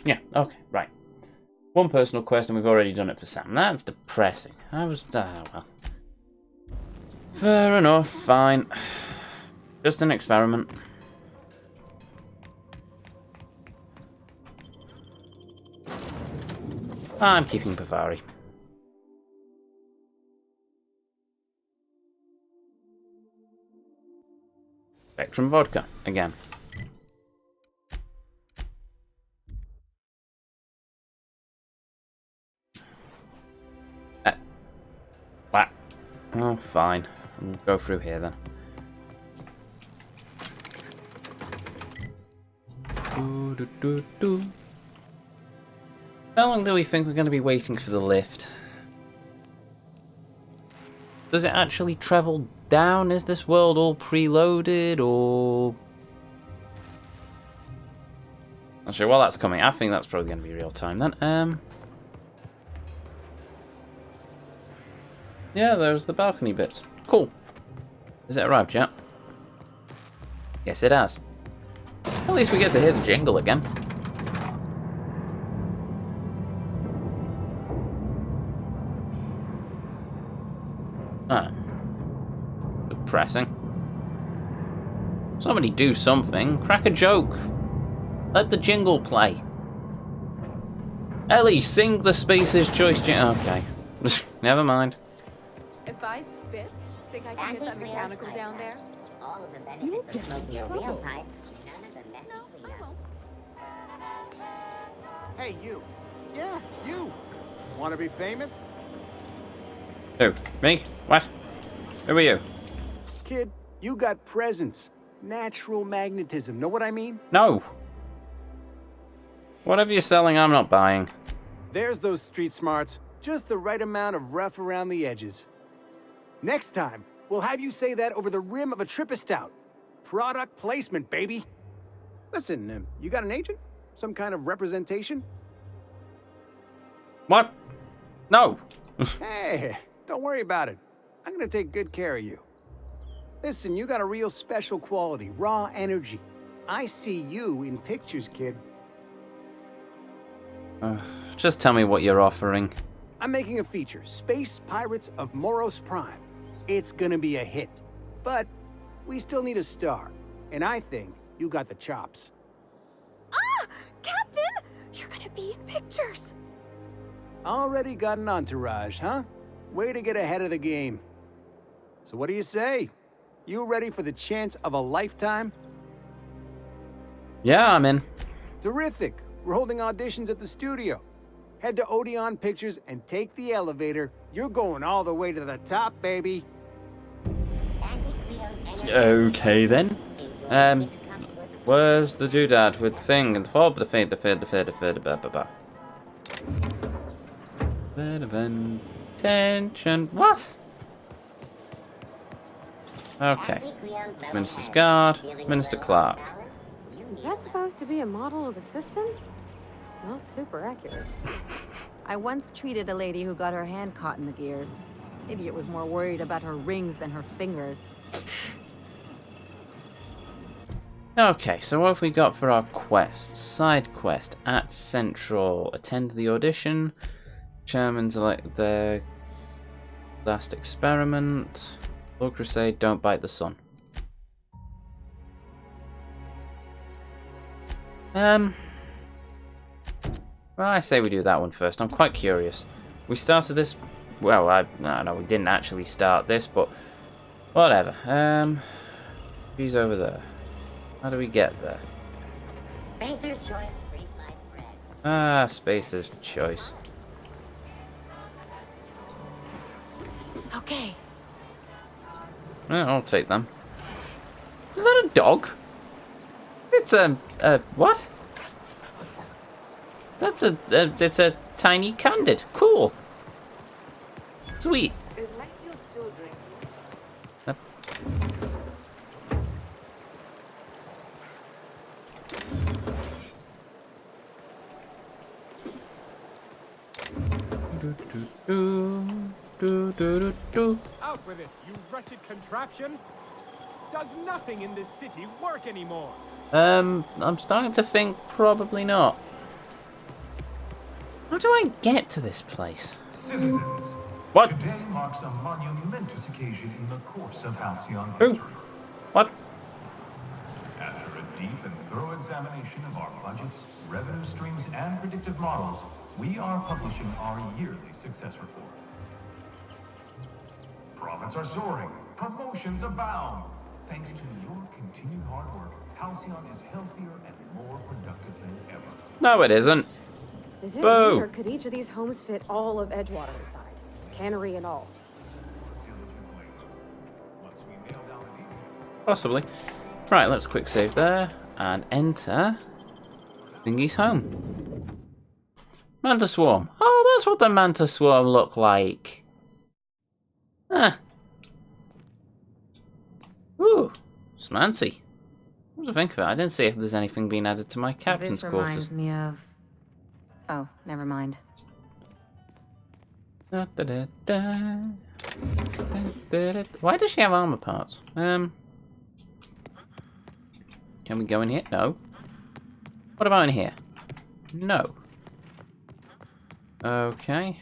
Yeah, okay, right. One personal quest and we've already done it for Sam. That's depressing. Well. Fair enough, fine. Just an experiment. I'm keeping Bavari. Spectrum vodka, again. What? Oh, fine. We'll go through here then. How long do we think we're going to be waiting for the lift? Does it actually travel down? Is this world all preloaded, or... Not sure. Well, that's coming. I think that's probably going to be real time then. Yeah, there's the balcony bits. Cool. Has it arrived yet? Yes, it has. At least we get to hear the jingle again. Ah. Depressing. Somebody do something. Crack a joke. Let the jingle play. Ellie, sing the Space's Choice jingle. Okay. Never mind. If I spit, think I can get that mechanical down there? All of the benefits of smoking a real pipe. None of the messy I won't. Hey, you. Yeah, you. Want to be famous? Who? Me? What? Who are you? Kid, you got presence. Natural magnetism. Know what I mean? No. Whatever you're selling, I'm not buying. There's those street smarts. Just the right amount of rough around the edges. Next time, we'll have you say that over the rim of a Trippa Stout. Product placement, baby. Listen, you got an agent? Some kind of representation? What? No. Hey, don't worry about it. I'm gonna take good care of you. Listen, you got a real special quality, raw energy. I see you in pictures, kid. Just tell me what you're offering. I'm making a feature, Space Pirates of Moros Prime. It's gonna be a hit. But we still need a star. And I think you got the chops. Ah! Captain! You're gonna be in pictures! Already got an entourage, huh? Way to get ahead of the game. So what do you say? You ready for the chance of a lifetime? Yeah, I'm in. Terrific. We're holding auditions at the studio. Head to Odeon Pictures and take the elevator. You're going all the way to the top, baby. Okay then. Where's the doodad with the thing and the fob, the fade, Bit of intention. What? Okay. Minister's Guard, Minister Clark. Is that supposed to be a model of the system? It's not super accurate. I once treated a lady who got her hand caught in the gears. Idiot was more worried about her rings than her fingers. Okay, so what have we got for our quest? Side quest at Central. Attend the audition. Chairman's elect the last experiment. Lord Crusade, don't bite the sun. Well, I say we do that one first. I'm quite curious. We started this. Well, no, we didn't actually start this, but whatever. He's over there. How do we get there? Spacer's choice, free sliced bread. Ah, Spacer's choice. Okay. Yeah, I'll take them. Is that a dog? It's what? That's it's a tiny candid. Cool. Sweet. Out with it, you wretched contraption! Does nothing in this city work anymore? I'm starting to think probably not. How do I get to this place? Citizens, What? today marks a monumentous occasion in the course of Halcyon Who? history. What? After a deep and thorough examination of our budgets, revenue streams, and predictive models, we are publishing our yearly success report. Profits are soaring, promotions abound. Thanks to your continued hard work, Halcyon is healthier and more productive than ever. No, it isn't. Is it Boo. me, or could each of these homes fit all of Edgewater inside? Cannery and all. Once we nail down the details, Possibly. Right, let's quick save there and enter Thingy's home. Manta Swarm. Oh, that's what the Manta Swarm look like. Ah. Ooh, smancy. What do I think of it? I didn't see if there's anything being added to my captain's This quarters. reminds me of... Oh, never mind. Da, da, da, da. Da, da, da. Why does she have armor parts? Can we go in here? No. What about in here? No. Okay.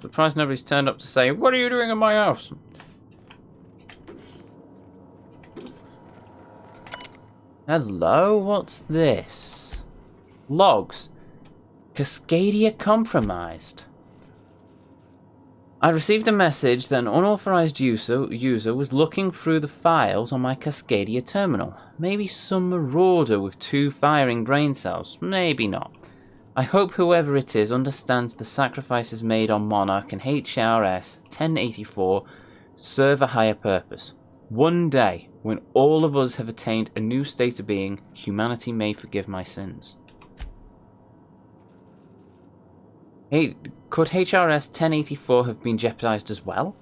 Surprised nobody's turned up to say, "What are you doing in my house?" Hello, what's this? Logs. Cascadia compromised. I received a message that an unauthorized user was looking through the files on my Cascadia terminal. Maybe some marauder with 2 firing brain cells. Maybe not. I hope whoever it is understands the sacrifices made on Monarch and HRS 1084 serve a higher purpose. One day, when all of us have attained a new state of being, humanity may forgive my sins. Hey, could HRS 1084 have been jeopardized as well?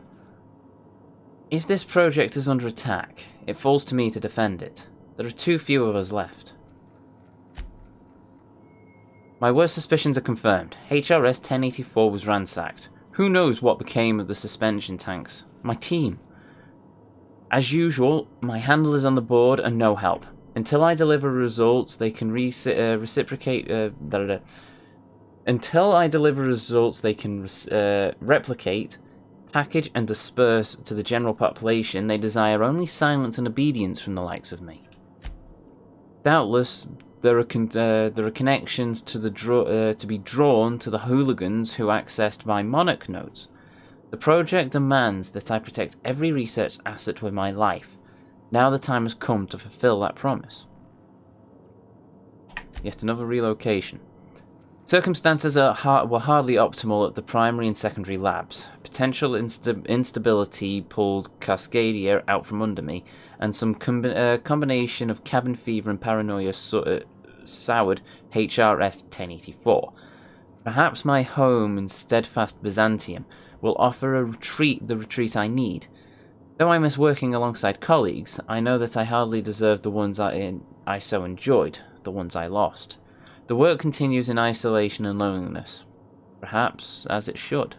If this project is under attack, it falls to me to defend it. There are too few of us left. My worst suspicions are confirmed. HRS 1084 was ransacked. Who knows what became of the suspension tanks? My team. As usual, my handle is on the board and no help. Until I deliver results, they can replicate, package and disperse to the general population. They desire only silence and obedience from the likes of me. Doubtless, there are connections to be drawn to the hooligans who accessed my Monarch nodes. The project demands that I protect every research asset with my life. Now the time has come to fulfill that promise. Yet another relocation. Circumstances were hardly optimal at the primary and secondary labs. Potential instability pulled Cascadia out from under me, and some combination of cabin fever and paranoia soured HRS 1084. Perhaps my home in steadfast Byzantium will offer the retreat I need. Though I miss working alongside colleagues, I know that I hardly deserve the ones I so enjoyed, the ones I lost. The work continues in isolation and loneliness. Perhaps as it should.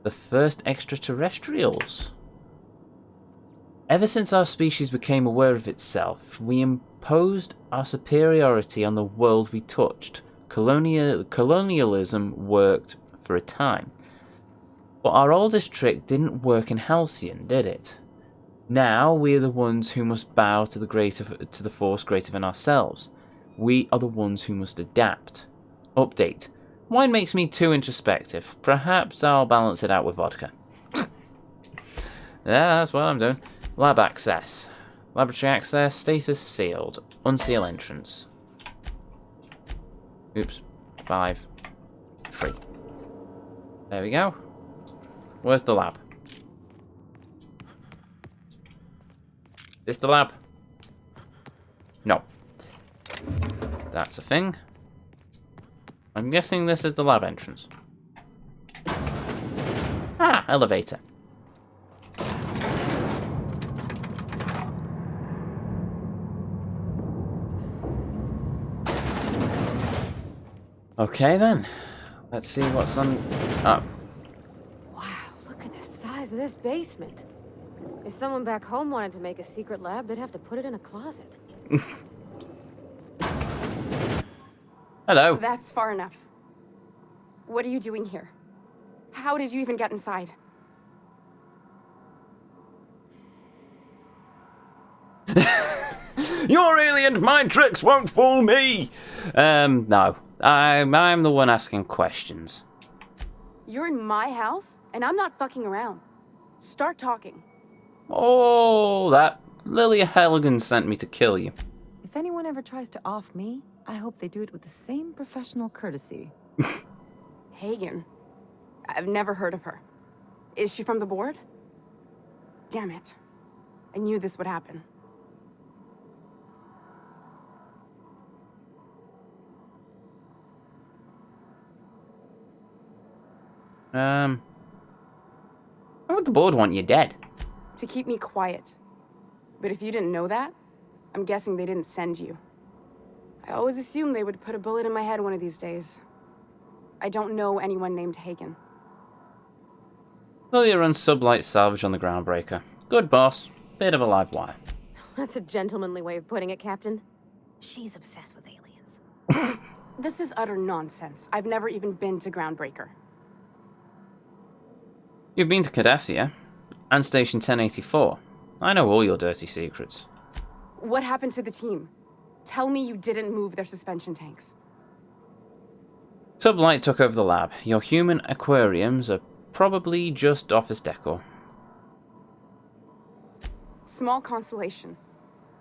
The first extraterrestrials. Ever since our species became aware of itself, we imposed our superiority on the world we touched. Colonialism worked for a time. But our oldest trick didn't work in Halcyon, did it? Now we are the ones who must bow to the force greater than ourselves. We are the ones who must adapt. Update. Wine makes me too introspective. Perhaps I'll balance it out with vodka. Yeah, that's what I'm doing. Lab access. Laboratory access. Status sealed. Unseal entrance. Oops. 5. 3. There we go. Where's the lab? Is this the lab? No. That's a thing. I'm guessing this is the lab entrance. Ah, elevator. Okay then. Let's see what's on... Oh. Wow, look at the size of this basement. If someone back home wanted to make a secret lab, they'd have to put it in a closet. Hello. That's far enough. What are you doing here? How did you even get inside? Your alien mind tricks won't fool me! No. I'm the one asking questions. You're in my house, and I'm not fucking around. Start talking. Oh, that Lilia Helgen sent me to kill you. If anyone ever tries to off me, I hope they do it with the same professional courtesy. Hagen? I've never heard of her. Is she from the board? Damn it. I knew this would happen. Why would the board want you dead? To keep me quiet. But if you didn't know that, I'm guessing they didn't send you. I always assumed they would put a bullet in my head one of these days. I don't know anyone named Hagen. Lilia runs sublight salvage on the Groundbreaker. Good boss. Bit of a live wire. That's a gentlemanly way of putting it, Captain. She's obsessed with aliens. This is utter nonsense. I've never even been to Groundbreaker. You've been to GuardEzio and Station 1084. I know all your dirty secrets. What happened to the team? Tell me you didn't move their suspension tanks. Sublight took over the lab. Your human aquariums are probably just office decor. Small consolation.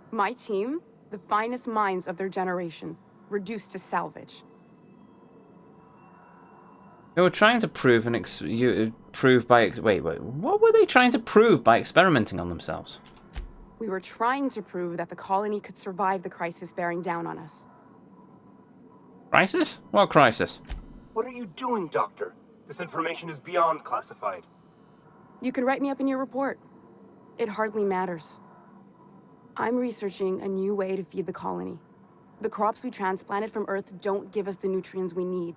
My team, the finest minds of their generation, reduced to salvage. They were trying to prove what were they trying to prove by experimenting on themselves? We were trying to prove that the colony could survive the crisis bearing down on us. Crisis? What crisis? What are you doing, Doctor? This information is beyond classified. You can write me up in your report. It hardly matters. I'm researching a new way to feed the colony. The crops we transplanted from Earth don't give us the nutrients we need.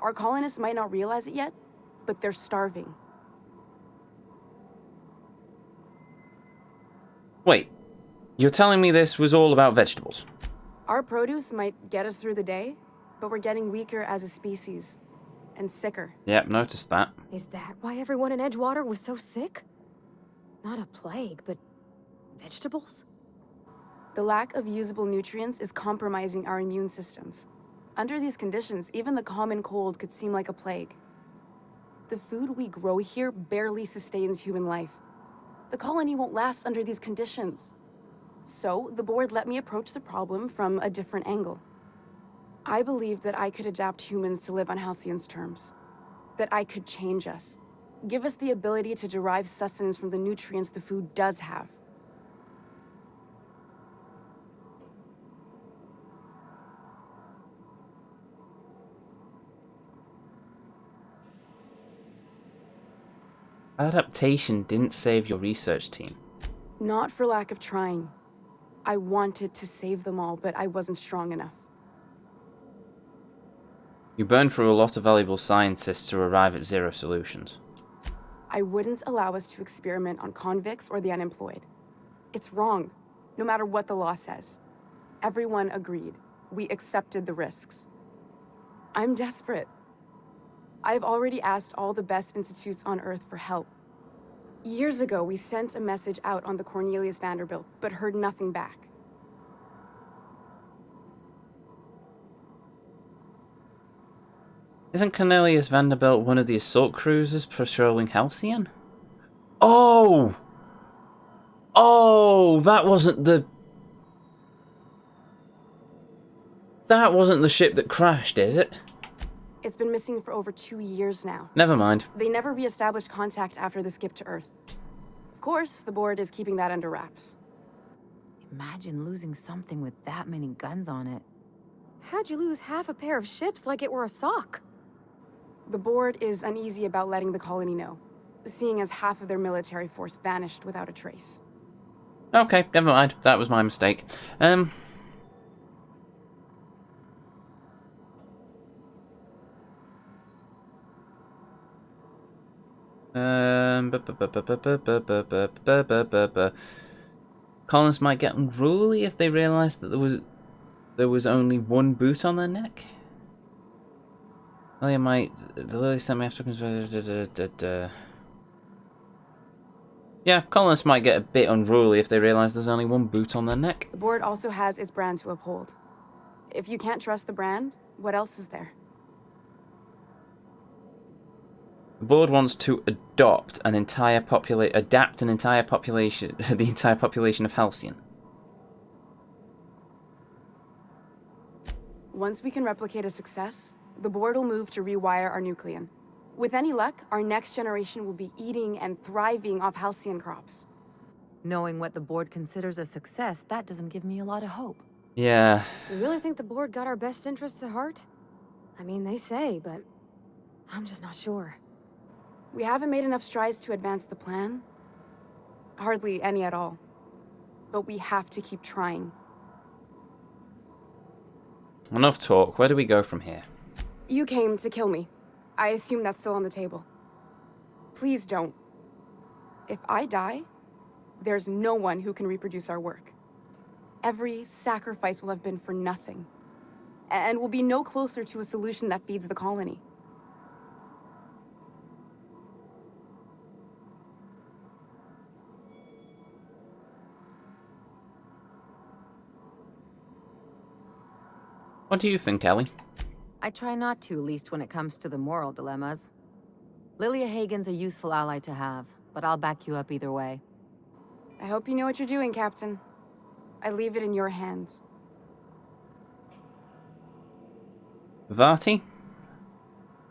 Our colonists might not realize it yet, but they're starving. Wait, you're telling me this was all about vegetables? Our produce might get us through the day, but we're getting weaker as a species. And sicker. Yep, noticed that. Is that why everyone in Edgewater was so sick? Not a plague, but vegetables? The lack of usable nutrients is compromising our immune systems. Under these conditions, even the common cold could seem like a plague. The food we grow here barely sustains human life. The colony won't last under these conditions. So, the board let me approach the problem from a different angle. I believed that I could adapt humans to live on Halcyon's terms. That I could change us. Give us the ability to derive sustenance from the nutrients the food does have. Adaptation didn't save your research team. Not for lack of trying. I wanted to save them all, but I wasn't strong enough. You burned through a lot of valuable scientists to arrive at zero solutions. I wouldn't allow us to experiment on convicts or the unemployed. It's wrong, no matter what the law says. Everyone agreed. We accepted the risks. I'm desperate. I've already asked all the best institutes on Earth for help. Years ago, we sent a message out on the Cornelius Vanderbilt, but heard nothing back. Isn't Cornelius Vanderbilt one of the assault cruisers patrolling Halcyon? Oh! Oh, that wasn't the ship that crashed, is it? It's been missing for over 2 years now. Never mind. They never re-established contact after the skip to Earth. Of course, the board is keeping that under wraps. Imagine losing something with that many guns on it. How'd you lose half a pair of ships like it were a sock? The board is uneasy about letting the colony know, seeing as half of their military force vanished without a trace. Okay, never mind. That was my mistake. Colonists might get unruly if they realise that there was only one boot on their neck. Lilia might. The Lily sent me after. Yeah, colonists might get a bit unruly if they realise there's only one boot on their neck. The board also has its brand to uphold. If you can't trust the brand, what else is there? The board wants to adapt an entire population, the entire population of Halcyon. Once we can replicate a success, the board will move to rewire our nucleon. With any luck, our next generation will be eating and thriving off Halcyon crops. Knowing what the board considers a success, that doesn't give me a lot of hope. Yeah. You really think the board got our best interests at heart? I mean, they say, but I'm just not sure. We haven't made enough strides to advance the plan. Hardly any at all. But we have to keep trying. Enough talk. Where do we go from here? You came to kill me. I assume that's still on the table. Please don't. If I die, there's no one who can reproduce our work. Every sacrifice will have been for nothing. And we'll be no closer to a solution that feeds the colony. What do you think, Ellie? I try not to, least when it comes to the moral dilemmas. Lilia Hagen's a useful ally to have, but I'll back you up either way. I hope you know what you're doing, Captain. I leave it in your hands. Vati?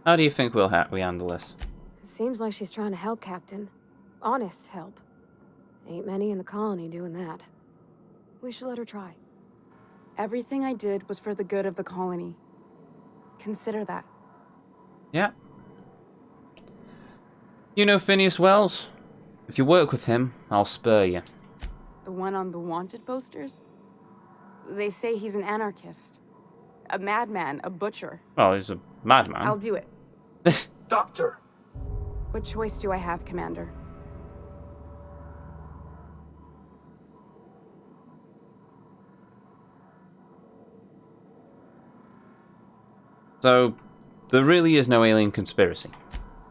How do you think we handle this? It seems like she's trying to help, Captain. Honest help. Ain't many in the colony doing that. We should let her try. Everything I did was for the good of the colony. Consider that. Yeah. You know Phineas Wells? If you work with him, I'll spur you. The one on the wanted posters? They say he's an anarchist. A madman, a butcher. Well, he's a madman. I'll do it. Doctor! What choice do I have, Commander? So, there really is no alien conspiracy.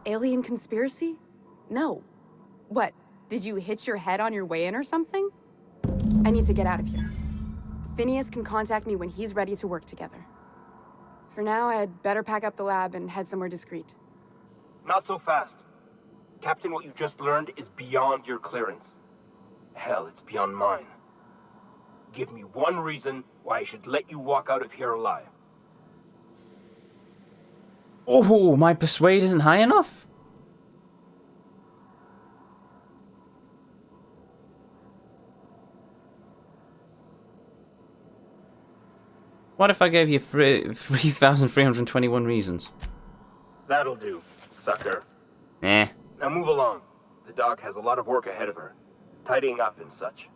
Alien conspiracy? No. What, did you hit your head on your way in or something? I need to get out of here. Phineas can contact me when he's ready to work together. For now, I'd better pack up the lab and head somewhere discreet. Not so fast. Captain, what you just learned is beyond your clearance. Hell, it's beyond mine. Give me one reason why I should let you walk out of here alive. Oh, my persuade isn't high enough? What if I gave you 3,321 reasons? That'll do, sucker. Eh. Now move along. The dog has a lot of work ahead of her. Tidying up and such.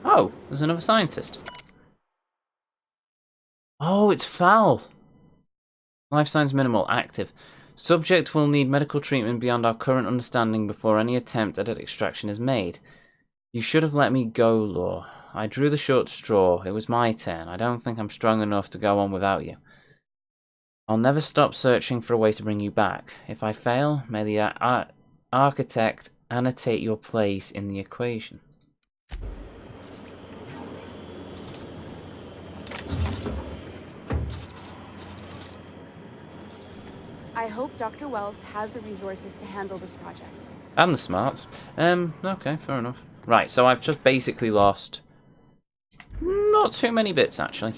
Oh, there's another scientist. Oh, it's foul. Life signs minimal, active. Subject will need medical treatment beyond our current understanding before any attempt at extraction is made. You should have let me go, Law. I drew the short straw. It was my turn. I don't think I'm strong enough to go on without you. I'll never stop searching for a way to bring you back. If I fail, may the architect annotate your place in the equation. I hope Dr. Wells has the resources to handle this project. And the smarts. Okay, fair enough. Right, so I've just basically lost not too many bits, actually.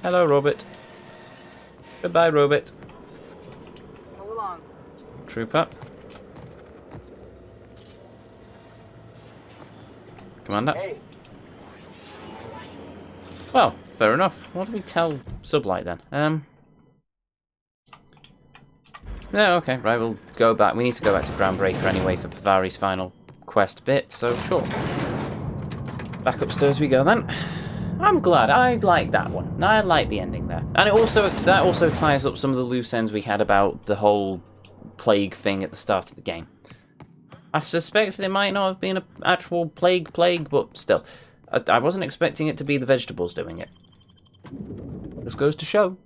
Hello, Robert. Goodbye, Robert. Move along. Trooper. Commander. Hey, Well, fair enough. What do we tell Sublight then? No, okay, right, we'll go back. We need to go back to Groundbreaker anyway for Pavari's final quest bit, so sure. Back upstairs we go then. I'm glad. I like that one. I like the ending there. And that also ties up some of the loose ends we had about the whole plague thing at the start of the game. I suspected it might not have been an actual plague, but still. I wasn't expecting it to be the vegetables doing it. Just goes to show.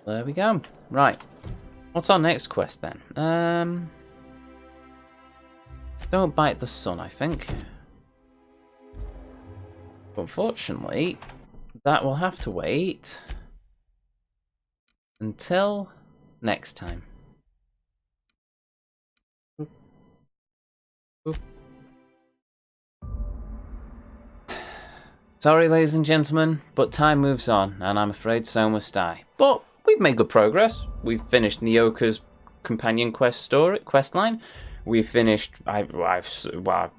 There we go. Right. What's our next quest then? Don't bite the sun, I think. Unfortunately, that will have to wait until next time. Oop. Sorry, ladies and gentlemen, but time moves on, and I'm afraid so must I. But we've made good progress. We've finished Nyoka's companion quest line. We've finished. I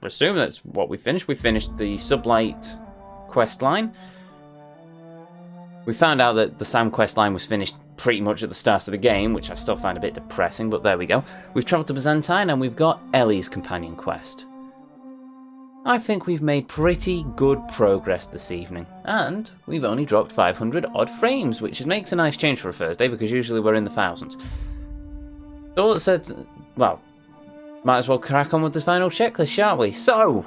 assume that's what we finished. We finished the Sublight quest line. We found out that the Sam quest line was finished pretty much at the start of the game, which I still find a bit depressing, but there we go. We've travelled to Byzantine and we've got Ellie's companion quest. I think we've made pretty good progress this evening, and we've only dropped 500 odd frames, which makes a nice change for a Thursday because usually we're in the thousands. So all that said, well, might as well crack on with the final checklist, shan't we? So,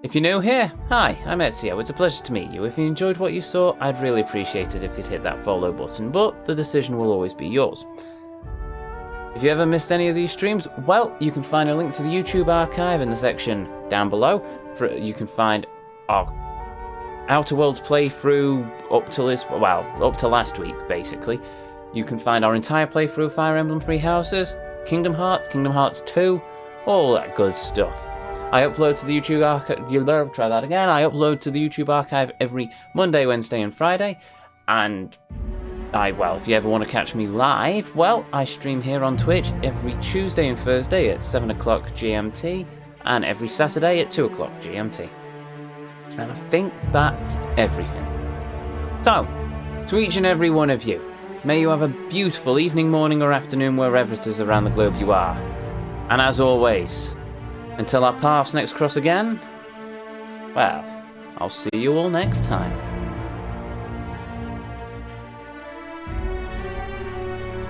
if you're new here, hi, I'm Ezio. It's a pleasure to meet you. If you enjoyed what you saw, I'd really appreciate it if you'd hit that follow button, but the decision will always be yours. If you ever missed any of these streams, well, you can find a link to the YouTube archive in the section down below. You can find our Outer Worlds playthrough up to last week, basically. You can find our entire playthrough of Fire Emblem Three Houses, Kingdom Hearts 2, all that good stuff. I upload to the YouTube archive. I upload to the YouTube archive every Monday, Wednesday, and Friday. And if you ever want to catch me live, well, I stream here on Twitch every Tuesday and Thursday at 7 o'clock GMT, and every Saturday at 2 o'clock GMT. And I think that's everything. So, to each and every one of you, may you have a beautiful evening, morning, or afternoon wherever it is around the globe you are. And as always, until our paths next cross again, well, I'll see you all next time.